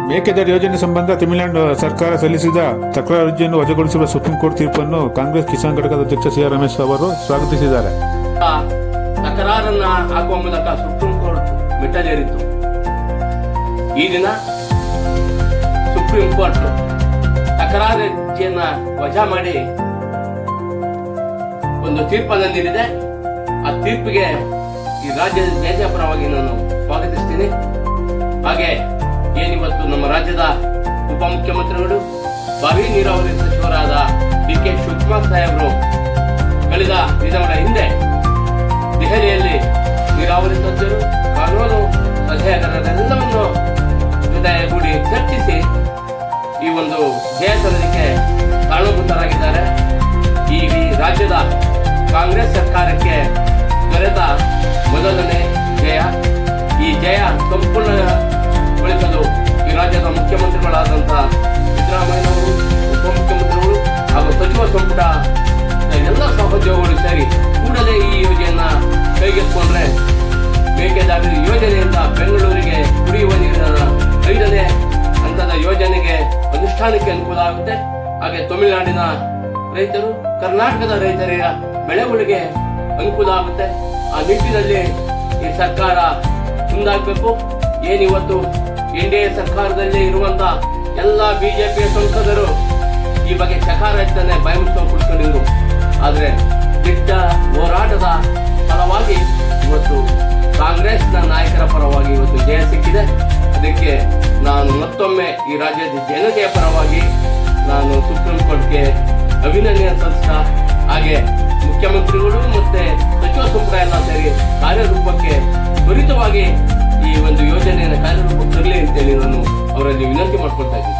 ಮೇಕೆದಾಟು ಯೋಜನೆ ಸಂಬಂಧ ತಮಿಳುನಾಡು ಸರ್ಕಾರ ಸಲ್ಲಿಸಿದ ತಕರಾರು ಅರ್ಜಿಯನ್ನು ವಜಾಗೊಳಿಸಿರುವ ಸುಪ್ರೀಂ ಕೋರ್ಟ್ ತೀರ್ಪನ್ನು ಕಾಂಗ್ರೆಸ್ ಕಿಸಾನ್ ಘಟಕದ ಅಧ್ಯಕ್ಷ ಸಿ ಆರ್ ರಮೇಶ್ ಅವರು ಸ್ವಾಗತಿಸಿದ್ದಾರೆ. ತಕರಾರನ್ನ ಹಾಕುವ ಮೂಲಕ ಸುಪ್ರೀಂ ಕೋರ್ಟ್ ಮೆಟ್ಟಲೇರಿತ್ತು. ಈ ದಿನ ಸುಪ್ರೀಂ ಕೋರ್ಟ್ ತಕರಾರು ಅರ್ಜಿಯನ್ನ ವಜಾ ಮಾಡಿ ಒಂದು ತೀರ್ಪನ್ನು ನೀಡಿದೆ. ಆ ತೀರ್ಪಿಗೆ ಈ ರಾಜ್ಯದ ಜನತೆಯ ಪರವಾಗಿ ನಾನು ಸ್ವಾಗತಿಸ್ತೀನಿ. ಹಾಗೆ ಏನಿವತ್ತು ನಮ್ಮ ರಾಜ್ಯದ ಉಪಮುಖ್ಯಮಂತ್ರಿಗಳು ಭಾವಿ ನೀರಾವರಿ ಸಚಿವರಾದ ಡಿ ಕೆ ಶಿವಕುಮಾರ್ ಸಾಹೇಬರು ಕಳೆದ ದಿನಗಳ ಹಿಂದೆ ದೆಹಲಿಯಲ್ಲಿ ನೀರಾವರಿ ತಜ್ಞರು, ಕಾನೂನು ಸಲಹೆಗಾರರೆಲ್ಲವನ್ನು ಹೃದಯಗೂಡಿ ಚರ್ಚಿಸಿ ಈ ಒಂದು ಜಯ ತರೋದಕ್ಕೆ ಕಾರಣಭೂತರಾಗಿದ್ದಾರೆ. ಈ ರಾಜ್ಯದ ಕಾಂಗ್ರೆಸ್ ಸರ್ಕಾರಕ್ಕೆ ದೊರೆತ ಮೊದಲನೇ ಜಯ. ಈ ಜಯ ಸಂಪೂರ್ಣಗೊಳಿಸಲು ಈ ರಾಜ್ಯದ ಮುಖ್ಯಮಂತ್ರಿಗಳಾದಂತಹ ಸಿದ್ದರಾಮಯ್ಯನವರು, ಉಪಮುಖ್ಯಮಂತ್ರಿಗಳು ಹಾಗೂ ಸಚಿವ ಸಂಪುಟ ಎಲ್ಲ ಸಹೋದ್ಯೋಗಿಗಳು ಸೇರಿ ಕೂಡಲೇ ಈ ಯೋಜನೆಯನ್ನ ಕೈಗೆತ್ತಿಕೊಂಡ್ರೆ ಮೇಕೆದಾಟು ಯೋಜನೆಯಿಂದ ಬೆಂಗಳೂರಿಗೆ ಕುಡಿಯುವ ನೀರಿನ 5ನೇ ಹಂತದ ಯೋಜನೆಗೆ ಅನುಷ್ಠಾನಕ್ಕೆ ಅನುಕೂಲ ಆಗುತ್ತೆ. ಹಾಗೆ ತಮಿಳುನಾಡಿನ ರೈತರು, ಕರ್ನಾಟಕದ ರೈತರ ಬೆಳೆಗಳಿಗೆ ಅನುಕೂಲ ಆಗುತ್ತೆ. ಆ ನಿಟ್ಟಿನಲ್ಲಿ ಈ ಸರ್ಕಾರ ಮುಂದಾಗಬೇಕು. ಏನಿವತ್ತು ಎನ್ಡಿಎ ಸರ್ಕಾರದಲ್ಲಿ ಇರುವಂತ ಎಲ್ಲ ಬಿಜೆಪಿಯ ಸಂಸದರು ಈ ಬಗ್ಗೆ ಚಕಾರನೆ ಭಯಮುಕ್ತ ಕುಳಿತುಕೊಂಡಿದ್ರು. ಆದ್ರೆ ದಿಟ್ಟ ಹೋರಾಟದ ಫಲವಾಗಿ ಇವತ್ತು ಕಾಂಗ್ರೆಸ್ನ ನಾಯಕರ ಪರವಾಗಿ ಇವತ್ತು ಜಯ ಸಿಕ್ಕಿದೆ. ಅದಕ್ಕೆ ನಾನು ಮತ್ತೊಮ್ಮೆ ಈ ರಾಜ್ಯದ ಜನತೆಯ ಪರವಾಗಿ ನಾನು ಸುಪ್ರೀಂ ಕೋರ್ಟ್ಗೆ ಅಭಿನಂದನೆ ಸಲ್ಲಿಸ್ತಾ, ಹಾಗೆ ಮುಖ್ಯಮಂತ್ರಿಗಳು ಮತ್ತೆ ಸಚಿವ ಸಂಪುಟ ಎಲ್ಲ ಸೇರಿ ಕಾರ್ಯರೂಪಕ್ಕೆ ತ್ವರಿತವಾಗಿ ಈ ಒಂದು ಯೋಜನೆಯನ್ನು ಕಾರ್ಯರೂಪಕ್ಕೆ ತರಲಿ ಅಂತೇಳಿ ನಾನು ಅವರಲ್ಲಿ ವಿನಂತಿ ಮಾಡ್ಕೊಳ್ತಾ ಇದ್ದೀನಿ.